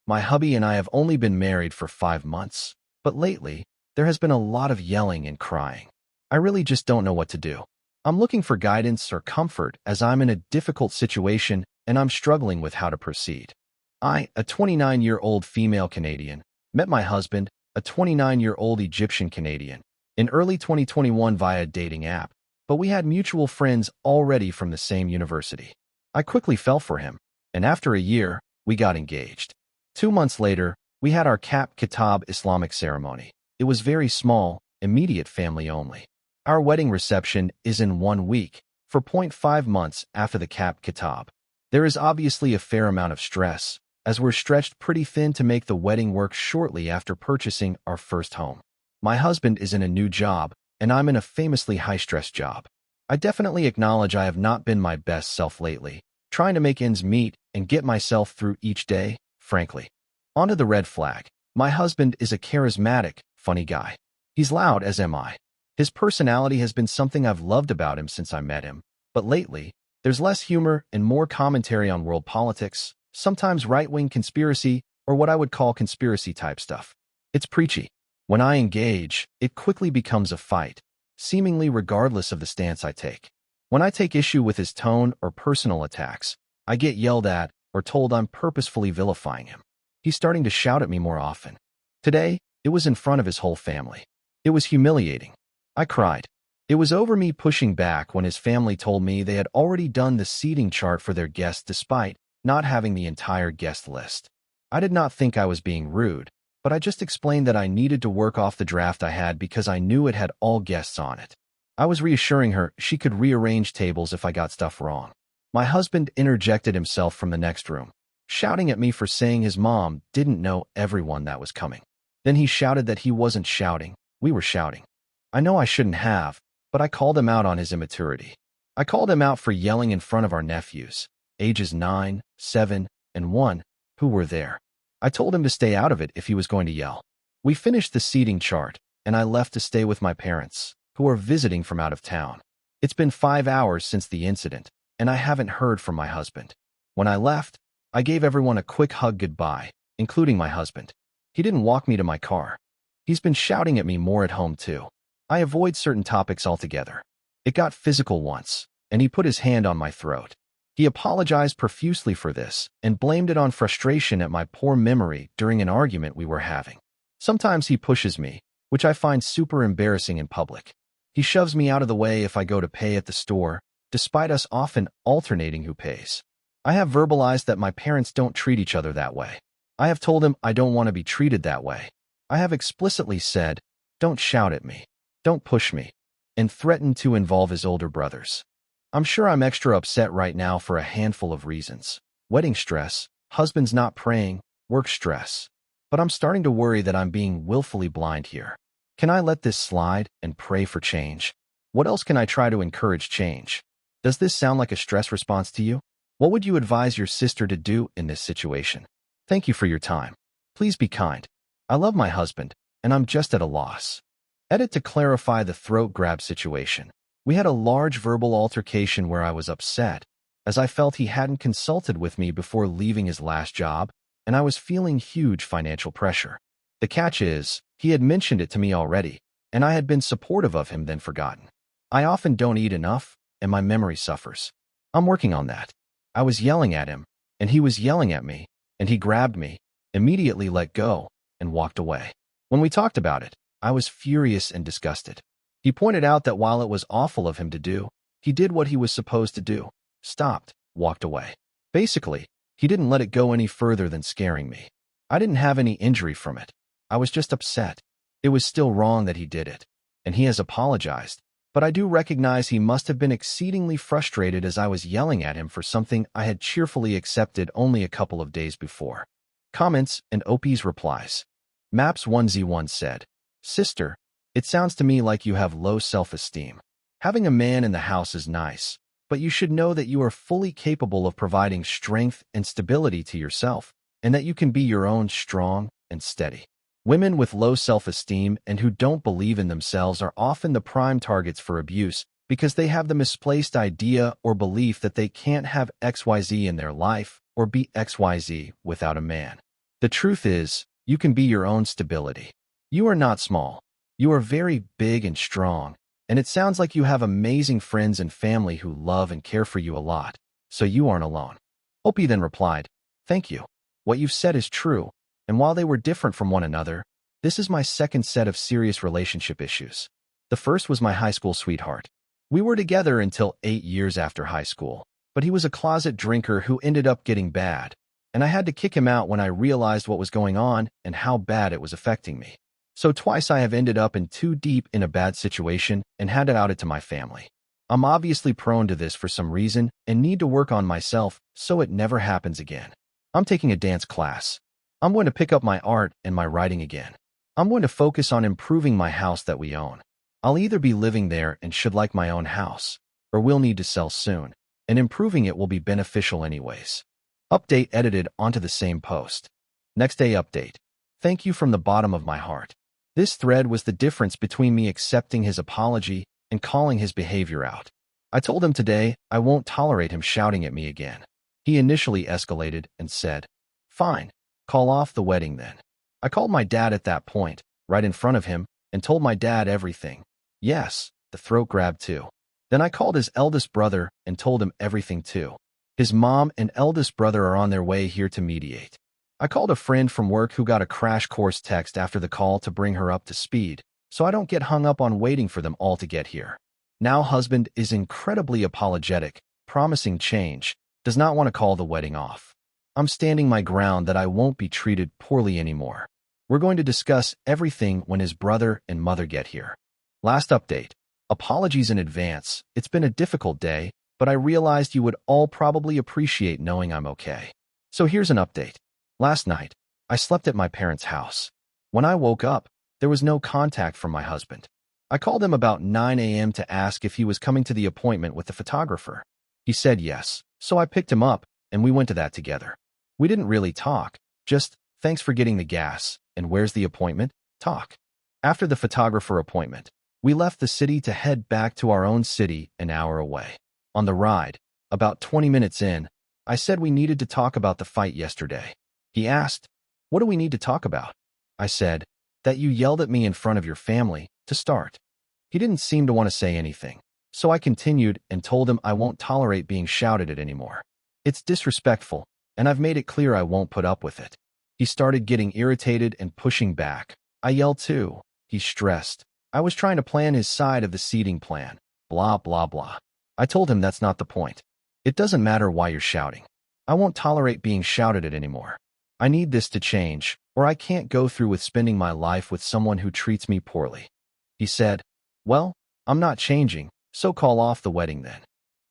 My hubby and I have only been married for 5 months, but lately, there has been a lot of yelling and crying. I really just don't know what to do. I'm looking for guidance or comfort as I'm in a difficult situation and I'm struggling with how to proceed. I, a 29-year-old female Canadian, met my husband, a 29-year-old Egyptian Canadian, in early 2021 via a dating app, but we had mutual friends already from the same university. I quickly fell for him, and after a year, we got engaged. 2 months later, we had our Cap Kitab Islamic ceremony. It was very small, immediate family only. Our wedding reception is in 1 week, 4.5 months after the Cap Kitab. There is obviously a fair amount of stress, as we're stretched pretty thin to make the wedding work shortly after purchasing our first home. My husband is in a new job, and I'm in a famously high-stress job. I definitely acknowledge I have not been my best self lately, trying to make ends meet and get myself through each day, frankly. Onto the red flag. My husband is a charismatic, funny guy. He's loud, as am I. His personality has been something I've loved about him since I met him, but lately, there's less humor and more commentary on world politics, sometimes right-wing conspiracy, or what I would call conspiracy-type stuff. It's preachy. When I engage, it quickly becomes a fight, seemingly regardless of the stance I take. When I take issue with his tone or personal attacks, I get yelled at or told I'm purposefully vilifying him. He's starting to shout at me more often. Today, it was in front of his whole family. It was humiliating. I cried. It was over me pushing back when his family told me they had already done the seating chart for their guests despite not having the entire guest list. I did not think I was being rude, but I just explained that I needed to work off the draft I had because I knew it had all guests on it. I was reassuring her she could rearrange tables if I got stuff wrong. My husband interjected himself from the next room, shouting at me for saying his mom didn't know everyone that was coming. Then he shouted that he wasn't shouting, we were shouting. I know I shouldn't have, but I called him out on his immaturity. I called him out for yelling in front of our nephews, ages 9, 7, and 1, who were there. I told him to stay out of it if he was going to yell. We finished the seating chart, and I left to stay with my parents, who are visiting from out of town. It's been 5 hours since the incident, and I haven't heard from my husband. When I left, I gave everyone a quick hug goodbye, including my husband. He didn't walk me to my car. He's been shouting at me more at home too. I avoid certain topics altogether. It got physical once, and he put his hand on my throat. He apologized profusely for this and blamed it on frustration at my poor memory during an argument we were having. Sometimes he pushes me, which I find super embarrassing in public. He shoves me out of the way if I go to pay at the store, despite us often alternating who pays. I have verbalized that my parents don't treat each other that way. I have told him I don't want to be treated that way. I have explicitly said, don't shout at me, don't push me, and threatened to involve his older brothers. I'm sure I'm extra upset right now for a handful of reasons. Wedding stress, husband's not praying, work stress. But I'm starting to worry that I'm being willfully blind here. Can I let this slide and pray for change? What else can I try to encourage change? Does this sound like a stress response to you? What would you advise your sister to do in this situation? Thank you for your time. Please be kind. I love my husband, and I'm just at a loss. Edit to clarify the throat grab situation. We had a large verbal altercation where I was upset, as I felt he hadn't consulted with me before leaving his last job, and I was feeling huge financial pressure. The catch is, he had mentioned it to me already, and I had been supportive of him then forgotten. I often don't eat enough, and my memory suffers. I'm working on that. I was yelling at him, and he was yelling at me, and he grabbed me, immediately let go, and walked away. When we talked about it, I was furious and disgusted. He pointed out that while it was awful of him to do, he did what he was supposed to do, stopped, walked away. Basically, he didn't let it go any further than scaring me. I didn't have any injury from it. I was just upset. It was still wrong that he did it, and he has apologized, but I do recognize he must have been exceedingly frustrated as I was yelling at him for something I had cheerfully accepted only a couple of days before. Comments and OP's replies. Maps1z1 said, Sister, it sounds to me like you have low self-esteem. Having a man in the house is nice, but you should know that you are fully capable of providing strength and stability to yourself, and that you can be your own strong and steady. Women with low self-esteem and who don't believe in themselves are often the prime targets for abuse because they have the misplaced idea or belief that they can't have XYZ in their life or be XYZ without a man. The truth is, you can be your own stability. You are not small. You are very big and strong, and it sounds like you have amazing friends and family who love and care for you a lot, so you aren't alone. Opie then replied, "Thank you. What you've said is true, and while they were different from one another, this is my second set of serious relationship issues. The first was my high school sweetheart. We were together until 8 years after high school, but he was a closet drinker who ended up getting bad, and I had to kick him out when I realized what was going on and how bad it was affecting me. So twice I have ended up in too deep in a bad situation and had to out it to my family. I'm obviously prone to this for some reason and need to work on myself so it never happens again. I'm taking a dance class. I'm going to pick up my art and my writing again. I'm going to focus on improving my house that we own. I'll either be living there and should like my own house, or we'll need to sell soon, and improving it will be beneficial anyways." Update edited onto the same post. Next day update. Thank you from the bottom of my heart. This thread was the difference between me accepting his apology and calling his behavior out. I told him today I won't tolerate him shouting at me again. He initially escalated and said, "Fine, call off the wedding then." I called my dad at that point, right in front of him, and told my dad everything. Yes, the throat grab too. Then I called his eldest brother and told him everything too. His mom and eldest brother are on their way here to mediate. I called a friend from work who got a crash course text after the call to bring her up to speed, so I don't get hung up on waiting for them all to get here. Now husband is incredibly apologetic, promising change, does not want to call the wedding off. I'm standing my ground that I won't be treated poorly anymore. We're going to discuss everything when his brother and mother get here. Last update. Apologies in advance. It's been a difficult day, but I realized you would all probably appreciate knowing I'm okay. So here's an update. Last night, I slept at my parents' house. When I woke up, there was no contact from my husband. I called him about 9 a.m. to ask if he was coming to the appointment with the photographer. He said yes, so I picked him up, and we went to that together. We didn't really talk, just, "Thanks for getting the gas, and where's the appointment?" talk. After the photographer appointment, we left the city to head back to our own city an hour away. On the ride, about 20 minutes in, I said we needed to talk about the fight yesterday. He asked, "What do we need to talk about?" I said, "That you yelled at me in front of your family, to start." He didn't seem to want to say anything, so I continued and told him I won't tolerate being shouted at anymore. It's disrespectful, and I've made it clear I won't put up with it. He started getting irritated and pushing back. I yelled too. He's stressed. I was trying to plan his side of the seating plan. Blah, blah, blah. I told him that's not the point. It doesn't matter why you're shouting. I won't tolerate being shouted at anymore. I need this to change, or I can't go through with spending my life with someone who treats me poorly. He said, "Well, I'm not changing, so call off the wedding then."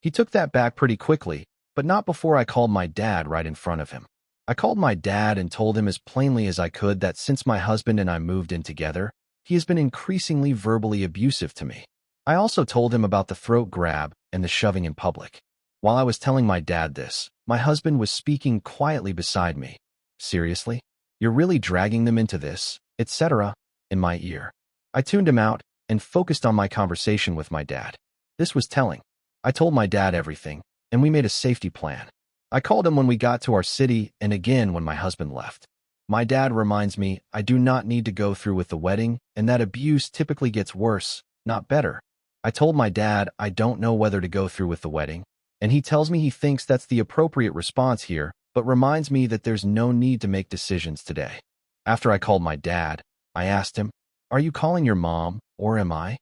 He took that back pretty quickly, but not before I called my dad right in front of him. I called my dad and told him as plainly as I could that since my husband and I moved in together, he has been increasingly verbally abusive to me. I also told him about the throat grab and the shoving in public. While I was telling my dad this, my husband was speaking quietly beside me. "Seriously? You're really dragging them into this, etc." in my ear. I tuned him out and focused on my conversation with my dad. This was telling. I told my dad everything, and we made a safety plan. I called him when we got to our city and again when my husband left. My dad reminds me I do not need to go through with the wedding and that abuse typically gets worse, not better. I told my dad I don't know whether to go through with the wedding, and he tells me he thinks that's the appropriate response here, but reminds me that there's no need to make decisions today. After I called my dad, I asked him, "Are you calling your mom, or am I?"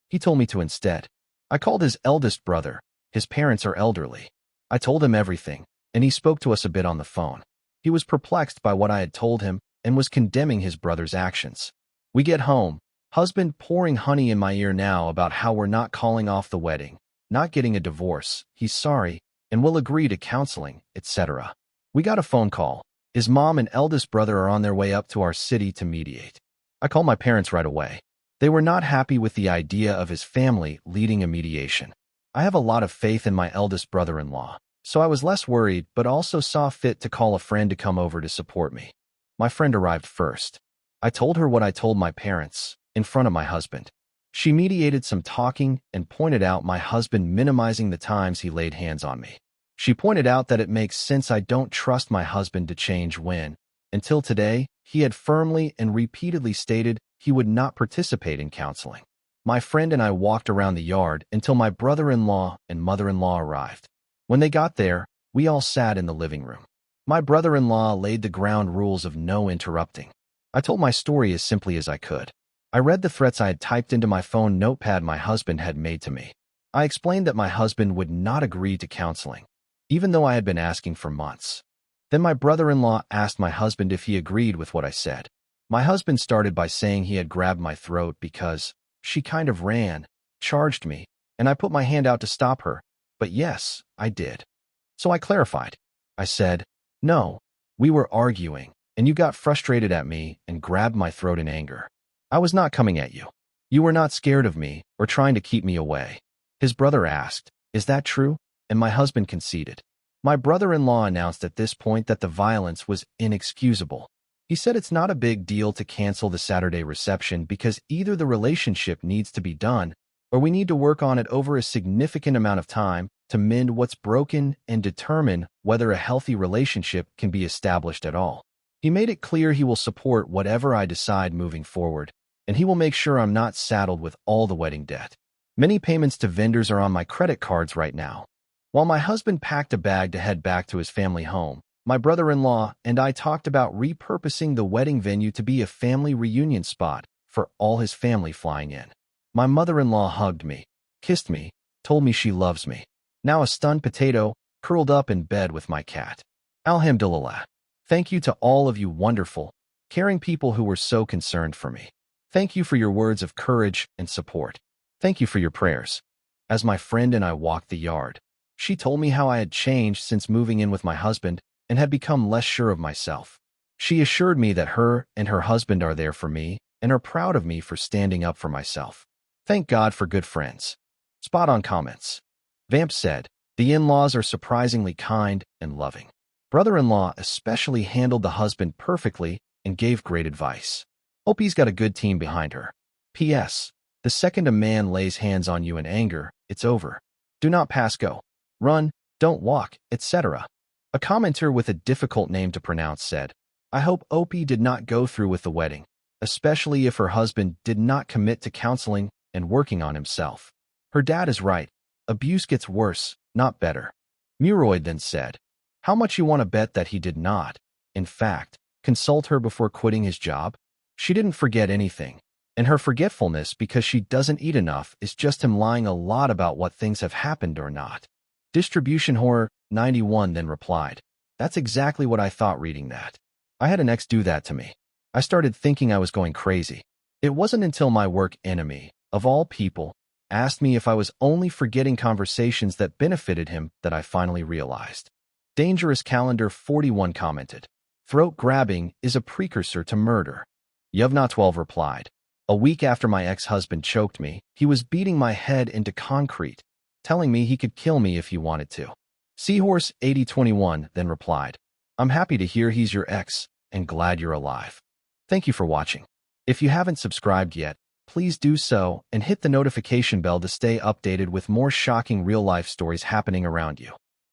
He told me to instead. I called his eldest brother. His parents are elderly. I told him everything, and he spoke to us a bit on the phone. He was perplexed by what I had told him and was condemning his brother's actions. We get home, husband pouring honey in my ear now about how we're not calling off the wedding, not getting a divorce, he's sorry, and will agree to counseling, etc. We got a phone call. His mom and eldest brother are on their way up to our city to mediate. I called my parents right away. They were not happy with the idea of his family leading a mediation. I have a lot of faith in my eldest brother-in-law, so I was less worried but also saw fit to call a friend to come over to support me. My friend arrived first. I told her what I told my parents, in front of my husband. She mediated some talking and pointed out my husband minimizing the times he laid hands on me. She pointed out that it makes sense I don't trust my husband to change when, Until today, he had firmly and repeatedly stated he would not participate in counseling. My friend and I walked around the yard until my brother-in-law and mother-in-law arrived. When they got there, we all sat in the living room. My brother-in-law laid the ground rules of no interrupting. I told my story as simply as I could. I read the threats I had typed into my phone notepad my husband had made to me. I explained that my husband would not agree to counseling, even though I had been asking for months. Then my brother-in-law asked my husband if he agreed with what I said. My husband started by saying he had grabbed my throat because she kind of ran, charged me, and I put my hand out to stop her. But yes, I did. So I clarified. I said, "No, we were arguing, and you got frustrated at me and grabbed my throat in anger. I was not coming at you. You were not scared of me or trying to keep me away." His brother asked, "Is that true?" And my husband conceded. My brother-in-law announced at this point that the violence was inexcusable. He said it's not a big deal to cancel the Saturday reception because either the relationship needs to be done or we need to work on it over a significant amount of time to mend what's broken and determine whether a healthy relationship can be established at all. He made it clear he will support whatever I decide moving forward, and he will make sure I'm not saddled with all the wedding debt. Many payments to vendors are on my credit cards right now. While my husband packed a bag to head back to his family home, my brother-in-law and I talked about repurposing the wedding venue to be a family reunion spot for all his family flying in. My mother-in-law hugged me, kissed me, told me she loves me. Now a stunned potato, curled up in bed with my cat. Alhamdulillah. Thank you to all of you wonderful, caring people who were so concerned for me. Thank you for your words of courage and support. Thank you for your prayers. As my friend and I walked the yard, she told me how I had changed since moving in with my husband and had become less sure of myself. She assured me that her and her husband are there for me and are proud of me for standing up for myself. Thank God for good friends. Spot on comments. Vamp said, the in-laws are surprisingly kind and loving. Brother-in-law especially handled the husband perfectly and gave great advice. Hope he's got a good team behind her. P.S. The second a man lays hands on you in anger, it's over. Do not pass go. Run, don't walk, etc. A commenter with a difficult name to pronounce said, I hope Opie did not go through with the wedding, especially if her husband did not commit to counseling and working on himself. Her dad is right. Abuse gets worse, not better. Muroid then said, how much you want to bet that he did not, in fact, consult her before quitting his job? She didn't forget anything, and her forgetfulness because she doesn't eat enough is just him lying a lot about what things have happened or not. Distribution Horror 91 then replied, that's exactly what I thought reading that. I had an ex do that to me. I started thinking I was going crazy. It wasn't until my work enemy, of all people, asked me if I was only forgetting conversations that benefited him that I finally realized. Dangerous Calendar 41 commented, throat grabbing is a precursor to murder. Yevna 12 replied, a week after my ex-husband choked me, he was beating my head into concrete, telling me he could kill me if he wanted to. Seahorse 8021 then replied, I'm happy to hear he's your ex and glad you're alive. Thank you for watching. If you haven't subscribed yet, please do so and hit the notification bell to stay updated with more shocking real-life stories happening around you.